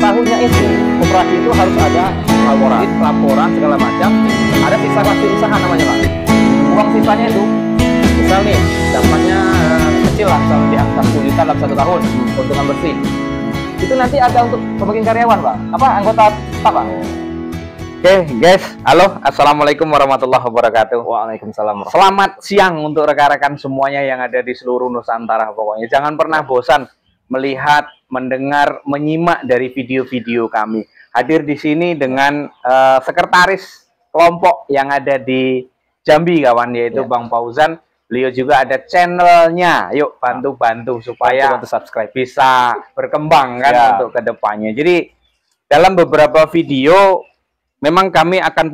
tahunya itu koperasi itu harus ada laporan segala macam, ada sisa hasil usaha namanya Pak. Uang sisanya itu misal nih dapatnya kecil lah, misalnya di angka 10 juta dalam 1 tahun keuntungan bersih, itu nanti ada untuk pembagian karyawan Pak, apa anggota tetap Pak. Oke guys, halo, assalamualaikum warahmatullahi wabarakatuh. Waalaikumsalam. Selamat siang untuk rekan-rekan semuanya yang ada di seluruh Nusantara. Pokoknya jangan pernah bosan melihat, mendengar, menyimak dari video-video kami. Hadir di sini dengan sekretaris kelompok yang ada di Jambi kawan, yaitu Bang Fauzan. Beliau juga ada channelnya. Yuk bantu-bantu supaya bantu subscribe bisa berkembang kan untuk kedepannya. Jadi dalam beberapa video memang kami akan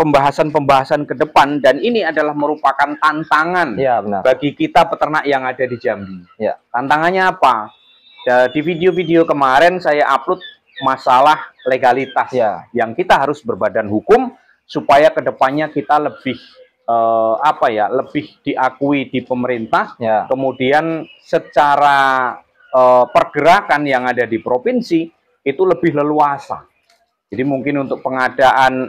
pembahasan ke depan, dan ini adalah merupakan tantangan bagi kita peternak yang ada di Jambi. Tantangannya apa? Di video-video kemarin saya upload masalah legalitas yang kita harus berbadan hukum supaya kedepannya kita lebih lebih diakui di pemerintah, kemudian secara pergerakan yang ada di provinsi itu lebih leluasa. Jadi mungkin untuk pengadaan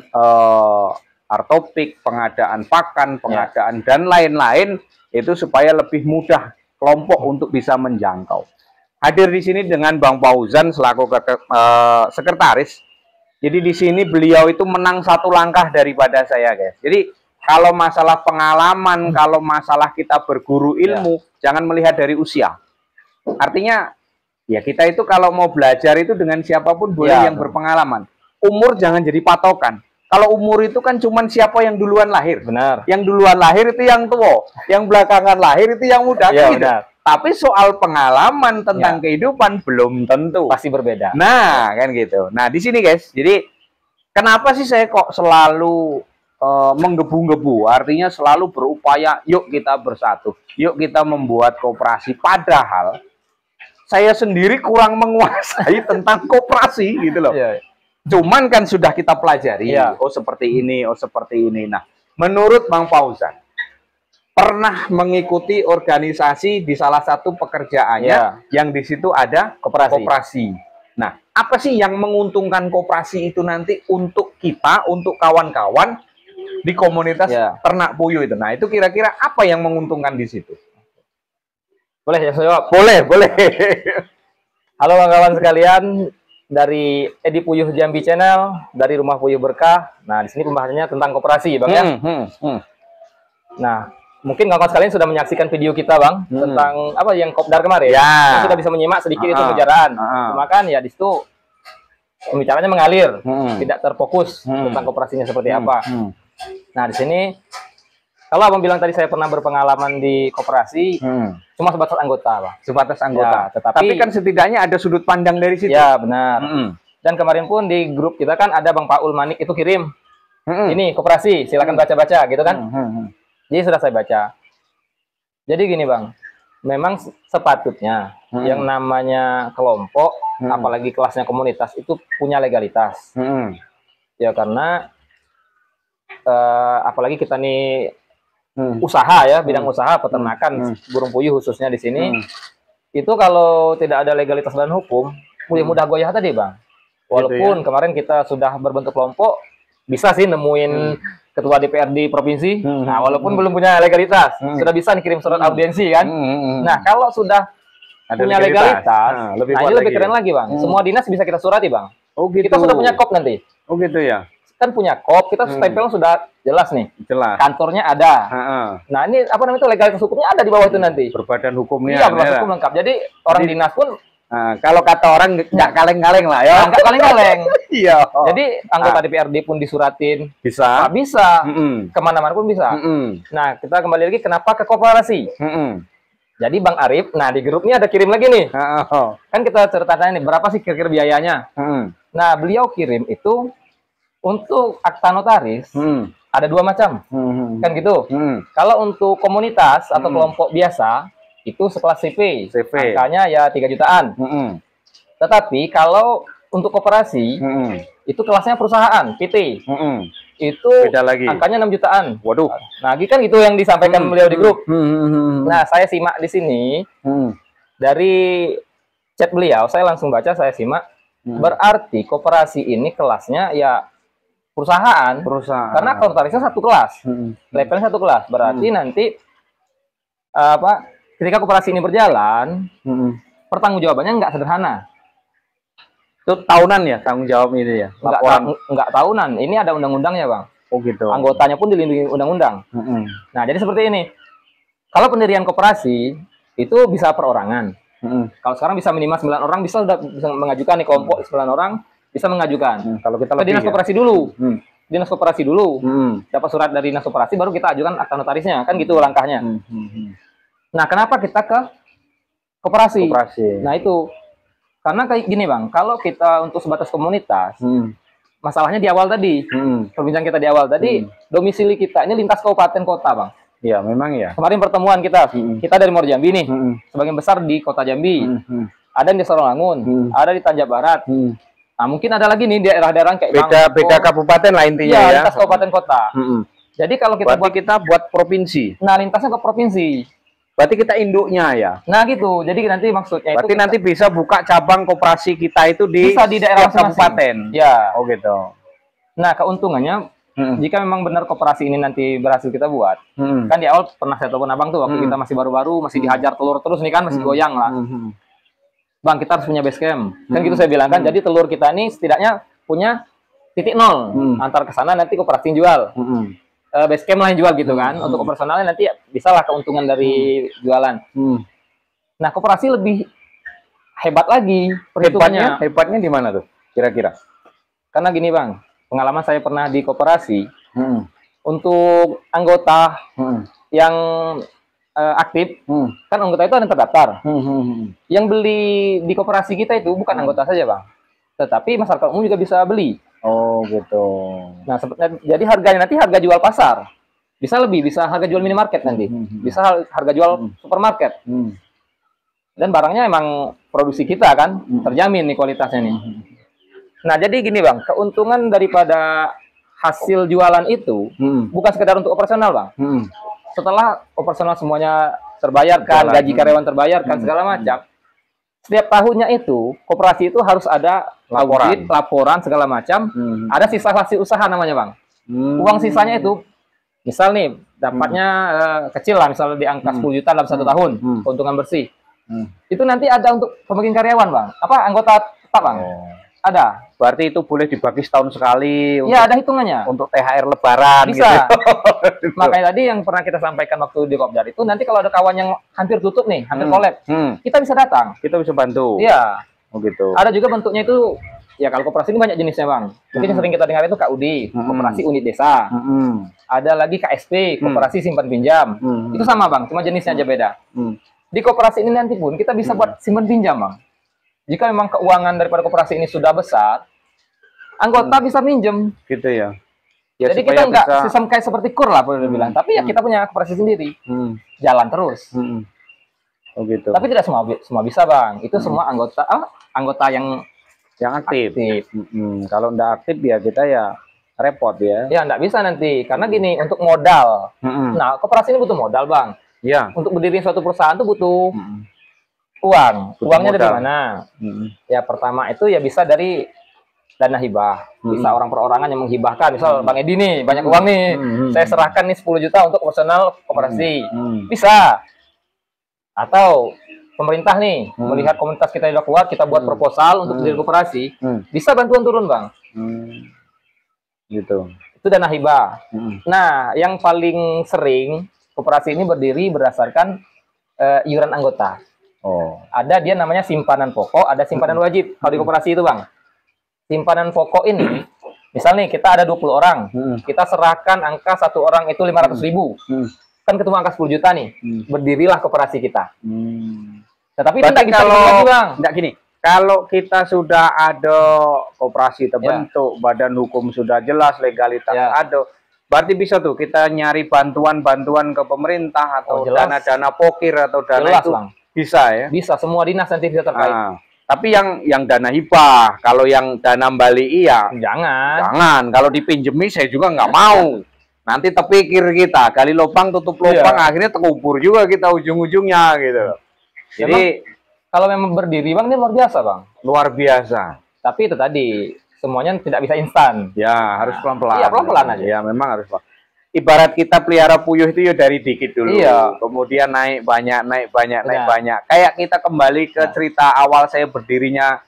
artopik, pengadaan pakan, pengadaan dan lain-lain itu supaya lebih mudah kelompok untuk bisa menjangkau. Hadir di sini dengan Bang Fauzan selaku sekretaris. Jadi di sini beliau itu menang 1 langkah daripada saya, guys. Jadi kalau masalah pengalaman, kalau masalah kita berguru ilmu, jangan melihat dari usia. Artinya ya kita itu kalau mau belajar itu dengan siapapun boleh yang berpengalaman. Umur jangan jadi patokan. Kalau umur itu kan cuman siapa yang duluan lahir. Benar. Yang duluan lahir itu yang tua, yang belakangan lahir itu yang muda. Tapi soal pengalaman tentang kehidupan belum tentu. Pasti berbeda. Nah, kan gitu. Nah, di sini guys, jadi kenapa sih saya kok selalu menggebu-gebu? Artinya selalu berupaya, yuk kita bersatu, yuk kita membuat koperasi. Padahal saya sendiri kurang menguasai tentang koperasi gitu loh. Cuman kan sudah kita pelajari, oh seperti ini, oh seperti ini. Nah, menurut Bang Fauzan, pernah mengikuti organisasi di salah satu pekerjaannya yang di situ ada koperasi. Nah, apa sih yang menguntungkan koperasi itu nanti untuk kita, untuk kawan-kawan di komunitas ternak puyuh itu? Nah, itu kira-kira apa yang menguntungkan di situ? Boleh ya saya jawab? Boleh. Halo kawan-kawan sekalian, dari Edi Puyuh Jambi Channel, dari Rumah Puyuh Berkah. Nah, di sini pembahasannya tentang koperasi, Bang ya. Nah, mungkin kawan-kawan sekalian sudah menyaksikan video kita, Bang, tentang apa yang kopdar kemarin. Kita sudah bisa menyimak sedikit itu pembicaraan. Cuma kan ya di situ pembicaranya mengalir, tidak terfokus tentang koperasinya seperti apa. Nah, di sini kalau Abang bilang tadi saya pernah berpengalaman di koperasi, cuma sebatas anggota, Bang. Sebatas anggota. Tapi kan setidaknya ada sudut pandang dari situ. Ya, benar. Dan kemarin pun di grup kita kan ada Bang Paul Manik itu kirim, ini koperasi, silakan baca-baca gitu kan. Jadi sudah saya baca. Jadi gini Bang, memang sepatutnya yang namanya kelompok, apalagi kelasnya komunitas itu punya legalitas. Ya karena apalagi kita nih usaha ya, bidang usaha peternakan burung puyuh khususnya di sini, itu kalau tidak ada legalitas dan hukum, mudah goyah tadi Bang. Walaupun kemarin kita sudah berbentuk kelompok, bisa sih nemuin ketua DPRD provinsi, nah walaupun belum punya legalitas, sudah bisa kirim surat audiensi kan. Nah kalau sudah punya legalitas, ini lebih keren lagi Bang. Semua dinas bisa kita surati Bang. Oh gitu. Kita sudah punya kop nanti. Oh gitu ya. Kan punya kop, kita stempel sudah jelas nih. Jelas. Kantornya ada. Nah ini apa namanya itu legalitas hukumnya ada di bawah itu nanti. Berbadan hukumnya. Iya, berbadan hukum lengkap. Jadi orang dinas pun kalau kata orang nggak kaleng-kaleng lah ya. Nggak kaleng-kaleng. Iya. Jadi anggota DPRD pun disuratin. Bisa. Bisa. Kemana-mana pun bisa. Nah kita kembali lagi kenapa ke koperasi. Jadi Bang Arif, nah di grupnya ada kirim lagi nih. Kan kita ceritakan nih berapa sih kira-kira biayanya. Nah beliau kirim itu untuk akta notaris ada 2 macam, kan gitu. Kalau untuk komunitas atau kelompok biasa itu sekelas CV. Angkanya ya 3 jutaan. Tetapi kalau untuk koperasi itu kelasnya perusahaan PT, itu beda lagi. Angkanya 6 jutaan. Waduh. Nah, kan itu yang disampaikan beliau di grup. Nah, saya simak di sini dari chat beliau, saya langsung baca, saya simak. Berarti koperasi ini kelasnya ya perusahaan. Karena notarisnya satu kelas. Levelnya satu kelas. Berarti nanti ketika koperasi ini berjalan, pertanggungjawabannya nggak sederhana. Itu tahunan ya tanggung jawab ini ya? Enggak tahunan. Ini ada undang-undangnya, Bang. Oh gitu. Anggotanya pun dilindungi undang-undang. Nah, jadi seperti ini. Kalau pendirian koperasi itu bisa perorangan. Kalau sekarang bisa minimal 9 orang bisa mengajukan nih, kelompok 9 orang bisa mengajukan. Kalau kita ke dinas koperasi dulu. Dinas koperasi dulu. Dapat surat dari dinas koperasi baru kita ajukan akta notarisnya. Kan gitu langkahnya. Nah, kenapa kita ke koperasi? Nah, itu karena kayak gini, Bang, kalau kita untuk sebatas komunitas, masalahnya di awal tadi, perbincangan kita di awal tadi, domisili kita ini lintas kabupaten kota, Bang. Ya, memang ya. Kemarin pertemuan kita dari Muaro Jambi nih, sebagian besar di kota Jambi, ada di Sarolangun, ada di Tanjab Barat. Nah, mungkin ada lagi nih daerah-daerah kayak beda kabupaten lah intinya ya. Lintas kabupaten kota. Jadi kalau kita buat provinsi. Nah, lintasnya ke provinsi. Berarti kita induknya ya. Nah gitu. Jadi nanti maksudnya berarti nanti bisa buka cabang koperasi kita itu bisa di daerah kabupaten. Ya. Oh gitu. Nah, keuntungannya jika memang benar koperasi ini nanti berhasil kita buat. Kan di awal pernah saya telepon Abang tuh waktu kita masih baru-baru, masih dihajar telur terus nih kan, masih goyang lah. Bang, kita harus punya base camp. Kan gitu saya bilang kan. Jadi telur kita ini setidaknya punya titik nol. Antar ke sana nanti koperasi jual. Base camp lain jual gitu kan. Untuk operasionalnya nanti bisalah keuntungan dari jualan. Nah, koperasi lebih hebat lagi perhitungannya. Hebatnya di mana tuh kira-kira? Karena gini, Bang, pengalaman saya pernah di koperasi. Untuk anggota yang aktif, kan anggota itu ada yang terdaftar. Yang beli di koperasi kita itu bukan anggota saja, Bang, tetapi masyarakat umum juga bisa beli. Oh gitu. Nah, jadi harganya nanti harga jual pasar. Bisa lebih, bisa harga jual minimarket nanti. Bisa harga jual supermarket. Dan barangnya emang produksi kita kan, terjamin nih kualitasnya nih. Nah, jadi gini, Bang, keuntungan daripada hasil jualan itu bukan sekedar untuk operasional, Bang. Setelah operasional semuanya terbayarkan, gaji karyawan terbayarkan, segala macam. Setiap tahunnya itu, koperasi itu harus ada laporan segala macam. Ada sisa hasil usaha namanya, Bang. Uang sisanya itu, misal nih, dapatnya kecil lah, misal di angka 10 juta dalam 1 tahun, keuntungan bersih. Itu nanti ada untuk pembagian karyawan, Bang. Anggota tetap, Bang. Ada. Berarti itu boleh dibagi setahun sekali. Iya, ada hitungannya. Untuk THR Lebaran. Bisa. Gitu. Makanya tadi yang pernah kita sampaikan waktu di Kopdar itu, nanti kalau ada kawan yang hampir tutup nih, hampir collab, kita bisa datang. Kita bisa bantu. Iya. Oh gitu. Ada juga bentuknya itu, ya kalau koperasi ini banyak jenisnya, Bang. Mungkin yang sering kita dengar itu KUD, koperasi unit desa. Ada lagi KSP, koperasi simpan pinjam. Itu sama, Bang, cuma jenisnya aja beda. Di koperasi ini nanti pun kita bisa buat simpan pinjam, Bang. Jika memang keuangan daripada koperasi ini sudah besar, anggota bisa minjem. Gitu ya. Jadi kita nggak sistem kayak seperti KUR lah, boleh dibilang. Tapi ya kita punya koperasi sendiri. Jalan terus. Oh gitu. Tapi tidak semua bisa, Bang. Itu semua anggota yang aktif. Kalau nggak aktif ya kita ya repot ya. Ya nggak bisa nanti. Karena gini, untuk modal. Nah, koperasi ini butuh modal, Bang. Ya. Untuk berdiri suatu perusahaan itu butuh uang. Uangnya dari mana? Ya pertama itu ya bisa dari dana hibah. Bisa orang perorangan yang menghibahkan. Misal Bang Edi nih, banyak uang nih. Saya serahkan nih 10 juta untuk operasional koperasi. Bisa. Atau pemerintah nih, melihat komunitas kita sudah kuat, kita buat proposal untuk berdiri koperasi. Bisa bantuan turun, Bang. Gitu. Itu dana hibah. Nah, yang paling sering koperasi ini berdiri berdasarkan iuran anggota. Ada dia namanya simpanan pokok, ada simpanan wajib. Kalau di koperasi itu, Bang, simpanan pokok ini, misal nih kita ada 20 orang, kita serahkan angka satu orang itu 500.000, kan ketemu angka 10 juta nih, berdirilah koperasi kita. Tetapi itu nggak bisa lagi, Bang. Nggak gini, kalau kita sudah ada koperasi terbentuk, badan hukum sudah jelas, legalitas ada, berarti bisa tuh kita nyari bantuan-bantuan ke pemerintah atau dana-dana pokir atau dana jelas, itu. Bang. Bisa ya? Bisa, semua dinas nanti bisa terkait. Tapi yang dana hibah, kalau yang dana bali jangan. Kalau dipinjemi saya juga nggak mau. Nanti terpikir kita, gali lubang tutup lubang, akhirnya terkubur juga kita ujung-ujungnya gitu. Jadi kalau memang berdiri, Bang, ini luar biasa, Bang. Luar biasa. Tapi itu tadi semuanya tidak bisa instan. Ya, harus pelan-pelan. Iya, pelan-pelan aja. Ya, memang harus pelan. Ibarat kita pelihara puyuh itu ya dari dikit dulu. Iya. Kemudian naik banyak, naik banyak. Kayak kita kembali ke cerita awal saya berdirinya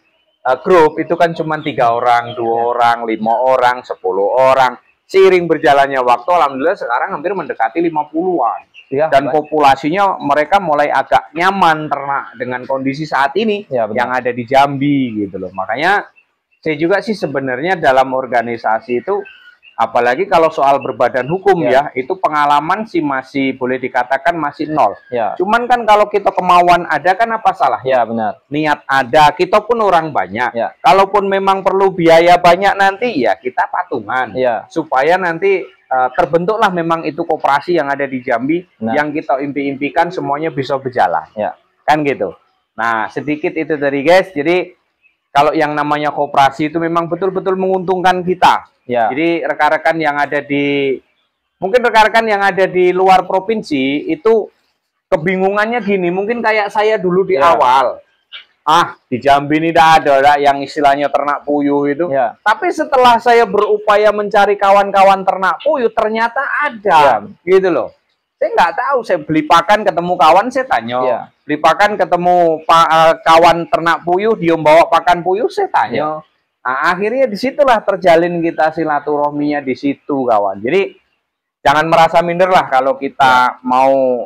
grup, itu kan cuma 3 orang, 2 orang, 5 orang, 10 orang. Seiring berjalannya waktu, alhamdulillah sekarang hampir mendekati 50-an. Ya, dan populasinya mereka mulai agak nyaman ternak dengan kondisi saat ini yang ada di Jambi gitu loh. Makanya saya juga sih sebenarnya dalam organisasi itu, apalagi kalau soal berbadan hukum itu pengalaman sih masih boleh dikatakan masih nol. Cuman kan kalau kita kemauan ada kan apa salah? Ya, benar. Niat ada, kita pun orang banyak. Kalaupun memang perlu biaya banyak nanti ya kita patungan. Supaya nanti terbentuklah memang itu koperasi yang ada di Jambi yang kita impi-impikan semuanya bisa berjalan. Kan gitu. Nah, sedikit itu dari guys. Jadi kalau yang namanya koperasi itu memang betul-betul menguntungkan kita. Jadi rekan-rekan yang ada di, mungkin rekan-rekan yang ada di luar provinsi itu kebingungannya gini, mungkin kayak saya dulu di awal. Di Jambi ini tidak ada yang istilahnya ternak puyuh itu. Tapi setelah saya berupaya mencari kawan-kawan ternak puyuh, ternyata ada. Gitu loh. Saya nggak tahu, saya beli pakan ketemu kawan, saya tanya. Beli pakan ketemu kawan ternak puyuh, dia bawa pakan puyuh, saya tanya. Nah, akhirnya disitulah terjalin kita silaturahminya di situ, kawan. Jadi jangan merasa minder lah kalau kita mau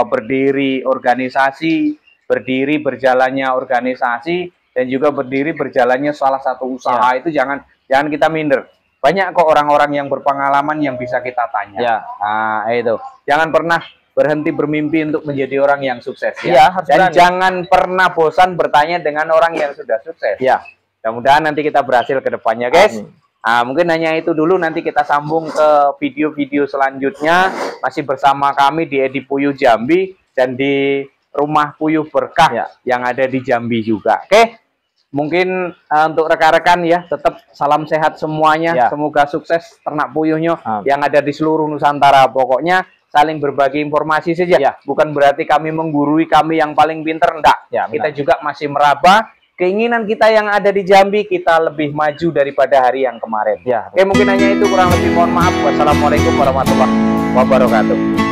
berdiri organisasi, berdiri berjalannya organisasi, dan juga berdiri berjalannya salah satu usaha itu jangan kita minder. Banyak kok orang-orang yang berpengalaman yang bisa kita tanya. Nah, itu. Jangan pernah berhenti bermimpi untuk menjadi orang yang sukses. Dan jangan pernah bosan bertanya dengan orang yang sudah sukses. Mudah-mudahan nanti kita berhasil ke depannya, guys. Mungkin hanya itu dulu, nanti kita sambung ke video-video selanjutnya. Masih bersama kami di Edi Puyuh Jambi dan di Rumah Puyuh Berkah yang ada di Jambi juga. Oke, mungkin untuk rekan-rekan ya, tetap salam sehat semuanya. Semoga sukses ternak puyuhnya yang ada di seluruh Nusantara. Pokoknya saling berbagi informasi saja. Bukan berarti kami menggurui, kami yang paling pinter, enggak. Kita juga masih meraba. Keinginan kita yang ada di Jambi, kita lebih maju daripada hari yang kemarin. Oke, mungkin hanya itu, kurang lebih mohon maaf. Wassalamualaikum warahmatullahi wabarakatuh.